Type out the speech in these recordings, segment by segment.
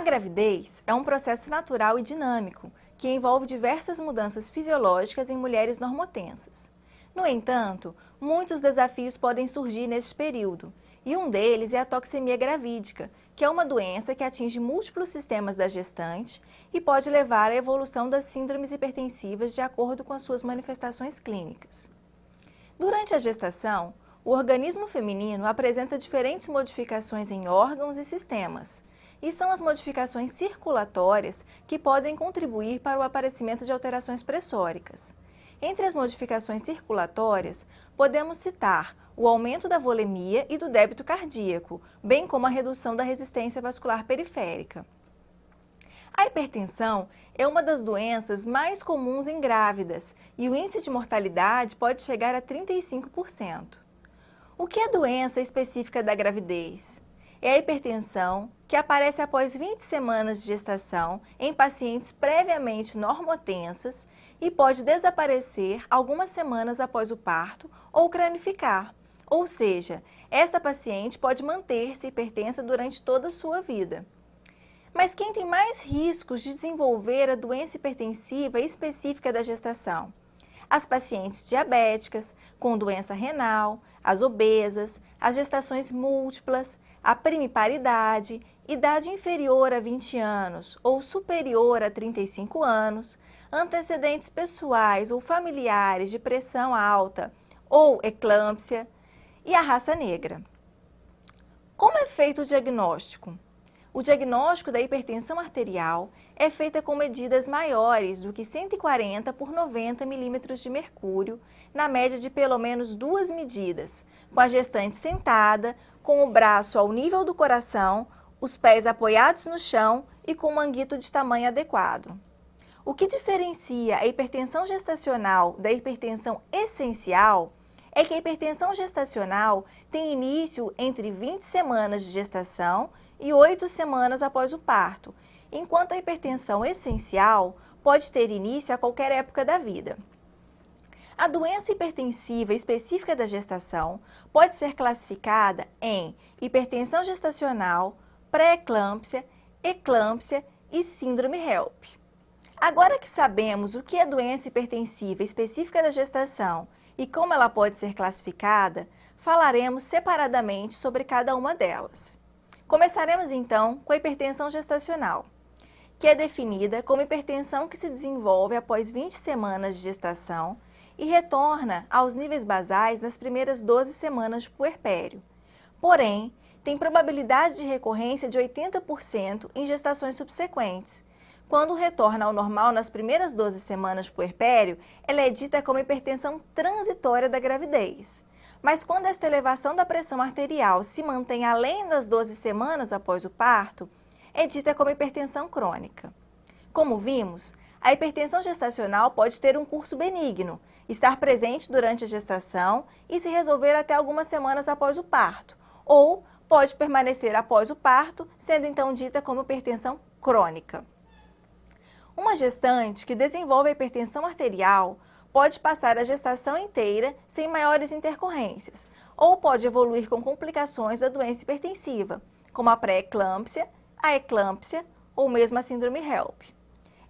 gravidez é um processo natural e dinâmico que envolve diversas mudanças fisiológicas em mulheres normotensas. No entanto, muitos desafios podem surgir neste período, e um deles é a toxemia gravídica, que é uma doença que atinge múltiplos sistemas da gestante e pode levar à evolução das síndromes hipertensivas de acordo com as suas manifestações clínicas. Durante a gestação, o organismo feminino apresenta diferentes modificações em órgãos e sistemas, e são as modificações circulatórias que podem contribuir para o aparecimento de alterações pressóricas. Entre as modificações circulatórias, podemos citar o aumento da volemia e do débito cardíaco, bem como a redução da resistência vascular periférica. A hipertensão é uma das doenças mais comuns em grávidas e o índice de mortalidade pode chegar a 35%. O que é doença específica da gravidez? É a hipertensão que aparece após 20 semanas de gestação em pacientes previamente normotensas e pode desaparecer algumas semanas após o parto ou cranificar, ou seja, esta paciente pode manter-se hipertensa durante toda a sua vida. Mas quem tem mais riscos de desenvolver a doença hipertensiva específica da gestação? As pacientes diabéticas, com doença renal, as obesas, as gestações múltiplas, a primiparidade, idade inferior a 20 anos ou superior a 35 anos, antecedentes pessoais ou familiares de pressão alta ou eclâmpsia e a raça negra. Como é feito o diagnóstico? O diagnóstico da hipertensão arterial é feito com medidas maiores do que 140 por 90 milímetros de mercúrio, na média de pelo menos 2 medidas, com a gestante sentada, com o braço ao nível do coração, os pés apoiados no chão e com um manguito de tamanho adequado. O que diferencia a hipertensão gestacional da hipertensão essencial é que a hipertensão gestacional tem início entre 20 semanas de gestação e 8 semanas após o parto, enquanto a hipertensão essencial pode ter início a qualquer época da vida. A doença hipertensiva específica da gestação pode ser classificada em hipertensão gestacional, pré-eclâmpsia, eclâmpsia e síndrome HELP. Agora que sabemos o que é doença hipertensiva específica da gestação e como ela pode ser classificada, falaremos separadamente sobre cada uma delas. Começaremos então com a hipertensão gestacional, que é definida como hipertensão que se desenvolve após 20 semanas de gestação e retorna aos níveis basais nas primeiras 12 semanas de puerpério. Porém, tem probabilidade de recorrência de 80% em gestações subsequentes. Quando retorna ao normal nas primeiras 12 semanas de puerpério, ela é dita como hipertensão transitória da gravidez. Mas quando esta elevação da pressão arterial se mantém além das 12 semanas após o parto, é dita como hipertensão crônica. Como vimos, a hipertensão gestacional pode ter um curso benigno, estar presente durante a gestação e se resolver até algumas semanas após o parto, ou pode permanecer após o parto, sendo então dita como hipertensão crônica. Uma gestante que desenvolve a hipertensão arterial pode passar a gestação inteira sem maiores intercorrências, ou pode evoluir com complicações da doença hipertensiva, como a pré-eclâmpsia, a eclâmpsia ou mesmo a síndrome HELP.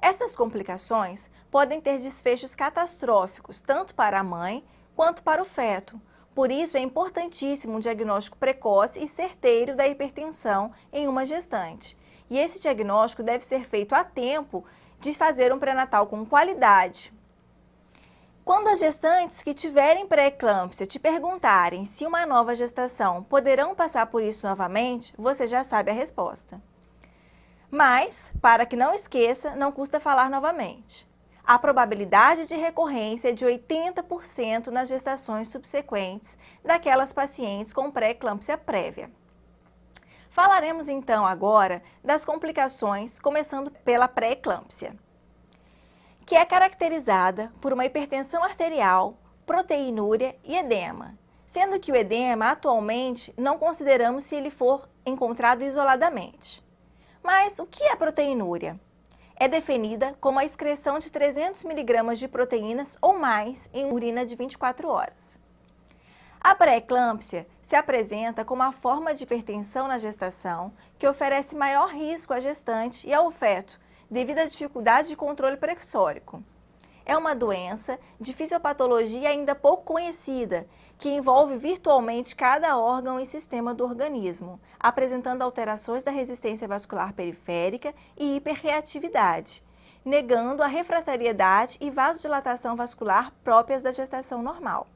Essas complicações podem ter desfechos catastróficos, tanto para a mãe quanto para o feto. Por isso, é importantíssimo um diagnóstico precoce e certeiro da hipertensão em uma gestante. E esse diagnóstico deve ser feito a tempo de fazer um pré-natal com qualidade. Quando as gestantes que tiverem pré-eclâmpsia te perguntarem se uma nova gestação poderão passar por isso novamente, você já sabe a resposta. Mas, para que não esqueça, não custa falar novamente. A probabilidade de recorrência é de 80% nas gestações subsequentes daquelas pacientes com pré-eclâmpsia prévia. Falaremos então agora das complicações, começando pela pré-eclâmpsia, que é caracterizada por uma hipertensão arterial, proteinúria e edema, sendo que o edema atualmente não consideramos se ele for encontrado isoladamente. Mas o que é proteinúria? É definida como a excreção de 300 mg de proteínas ou mais em urina de 24 horas. A pré-eclâmpsia se apresenta como uma forma de hipertensão na gestação que oferece maior risco à gestante e ao feto, devido à dificuldade de controle pressórico. É uma doença de fisiopatologia ainda pouco conhecida, que envolve virtualmente cada órgão e sistema do organismo, apresentando alterações da resistência vascular periférica e hiperreatividade, negando a refratariedade e vasodilatação vascular próprias da gestação normal.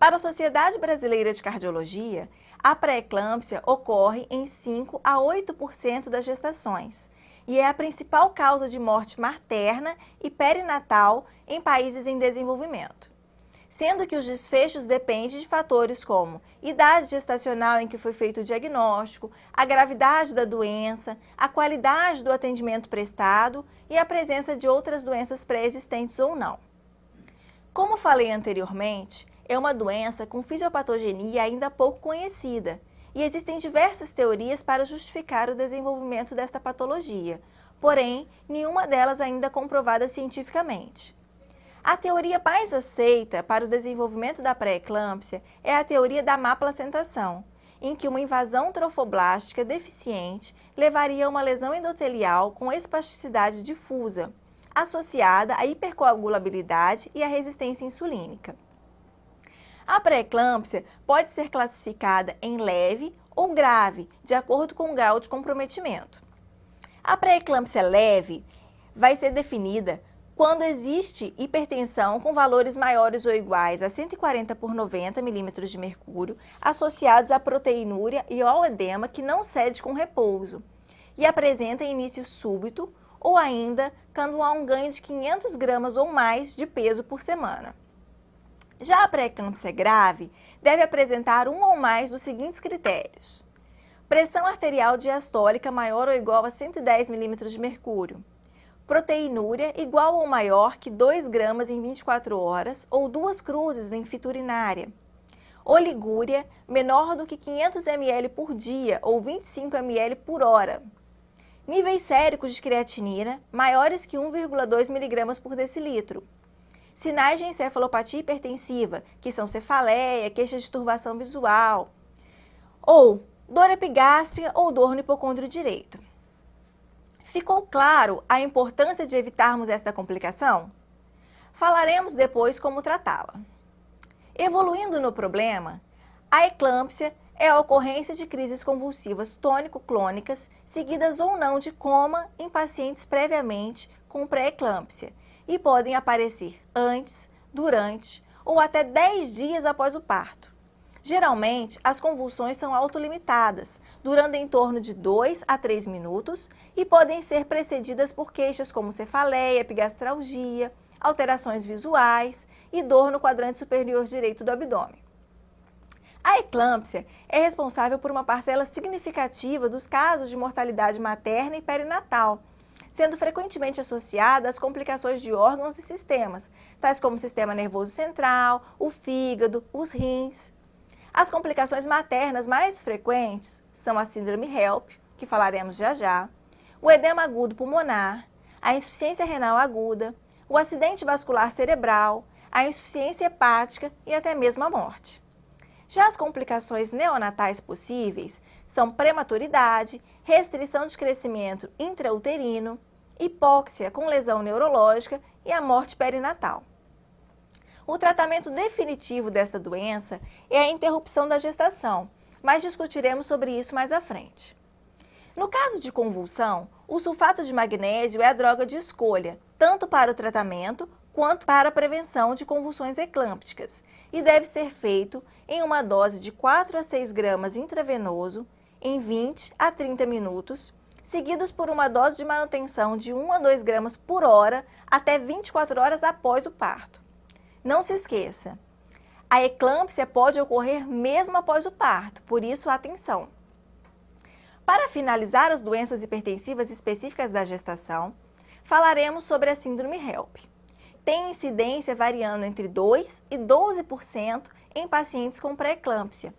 Para a Sociedade Brasileira de Cardiologia, a pré-eclâmpsia ocorre em 5 a 8% das gestações e é a principal causa de morte materna e perinatal em países em desenvolvimento, sendo que os desfechos dependem de fatores como idade gestacional em que foi feito o diagnóstico, a gravidade da doença, a qualidade do atendimento prestado e a presença de outras doenças pré-existentes ou não. Como falei anteriormente, é uma doença com fisiopatogenia ainda pouco conhecida e existem diversas teorias para justificar o desenvolvimento desta patologia, porém, nenhuma delas ainda comprovada cientificamente. A teoria mais aceita para o desenvolvimento da pré-eclâmpsia é a teoria da má placentação, em que uma invasão trofoblástica deficiente levaria a uma lesão endotelial com espasticidade difusa, associada à hipercoagulabilidade e à resistência insulínica. A pré-eclâmpsia pode ser classificada em leve ou grave, de acordo com o grau de comprometimento. A pré-eclâmpsia leve vai ser definida quando existe hipertensão com valores maiores ou iguais a 140 por 90 milímetros de mercúrio, associados à proteinúria e ao edema que não cede com repouso, e apresenta início súbito ou ainda quando há um ganho de 500 gramas ou mais de peso por semana. Já a pré-eclâmpsia grave deve apresentar um ou mais dos seguintes critérios: pressão arterial diastólica maior ou igual a 110 milímetros de mercúrio, proteinúria igual ou maior que 2 gramas em 24 horas ou 2 cruzes em fita urinária, oligúria menor do que 500 ml por dia ou 25 ml por hora, níveis séricos de creatinina maiores que 1,2 mg por decilitro, sinais de encefalopatia hipertensiva, que são cefaleia, queixa de turbação visual, ou dor epigástrica ou dor no hipocôndrio direito. Ficou claro a importância de evitarmos esta complicação? Falaremos depois como tratá-la. Evoluindo no problema, a eclâmpsia é a ocorrência de crises convulsivas tônico-clônicas, seguidas ou não de coma em pacientes previamente com pré-eclâmpsia, e podem aparecer antes, durante ou até 10 dias após o parto. Geralmente, as convulsões são autolimitadas, durando em torno de 2 a 3 minutos e podem ser precedidas por queixas como cefaleia, epigastralgia, alterações visuais e dor no quadrante superior direito do abdômen. A eclâmpsia é responsável por uma parcela significativa dos casos de mortalidade materna e perinatal, sendo frequentemente associada às complicações de órgãos e sistemas, tais como o sistema nervoso central, o fígado, os rins. As complicações maternas mais frequentes são a síndrome HELP, que falaremos já já, o edema agudo pulmonar, a insuficiência renal aguda, o acidente vascular cerebral, a insuficiência hepática e até mesmo a morte. Já as complicações neonatais possíveis são prematuridade, restrição de crescimento intrauterino, hipóxia com lesão neurológica e a morte perinatal. O tratamento definitivo desta doença é a interrupção da gestação, mas discutiremos sobre isso mais à frente. No caso de convulsão, o sulfato de magnésio é a droga de escolha, tanto para o tratamento quanto para a prevenção de convulsões eclâmpticas, e deve ser feito em uma dose de 4 a 6 gramas intravenoso em 20 a 30 minutos, seguidos por uma dose de manutenção de 1 a 2 gramas por hora até 24 horas após o parto. Não se esqueça, a eclâmpsia pode ocorrer mesmo após o parto, por isso atenção. Para finalizar as doenças hipertensivas específicas da gestação, falaremos sobre a síndrome HELP. Tem incidência variando entre 2% e 12% em pacientes com pré-eclâmpsia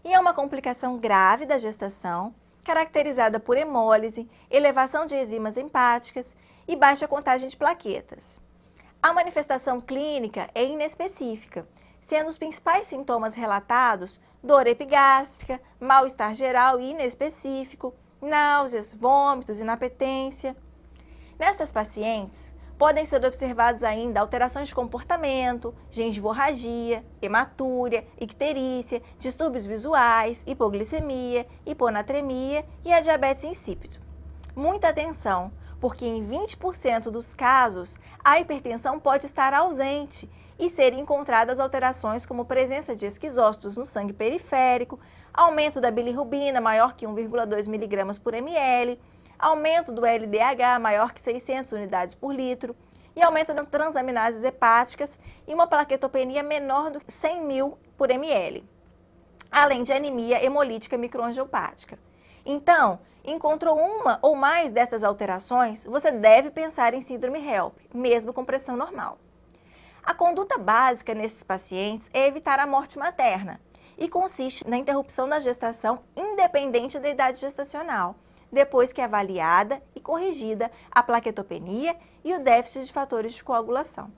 e é uma complicação grave da gestação, caracterizada por hemólise, elevação de enzimas hepáticas e baixa contagem de plaquetas. A manifestação clínica é inespecífica, sendo os principais sintomas relatados dor epigástrica, mal-estar geral e inespecífico, náuseas, vômitos, inapetência. Nestas pacientes, podem ser observados ainda alterações de comportamento, gengivorragia, hematúria, icterícia, distúrbios visuais, hipoglicemia, hiponatremia e a diabetes insípido. Muita atenção, porque em 20% dos casos, a hipertensão pode estar ausente e serem encontradas alterações como presença de esquizócitos no sangue periférico, aumento da bilirrubina maior que 1,2 mg por ml, aumento do LDH maior que 600 unidades por litro e aumento das transaminases hepáticas e uma plaquetopenia menor do que 100.000 por ml, além de anemia hemolítica microangiopática. Então, encontrou uma ou mais dessas alterações, você deve pensar em síndrome HELP, mesmo com pressão normal. A conduta básica nesses pacientes é evitar a morte materna e consiste na interrupção da gestação independente da idade gestacional, depois que é avaliada e corrigida a plaquetopenia e o déficit de fatores de coagulação.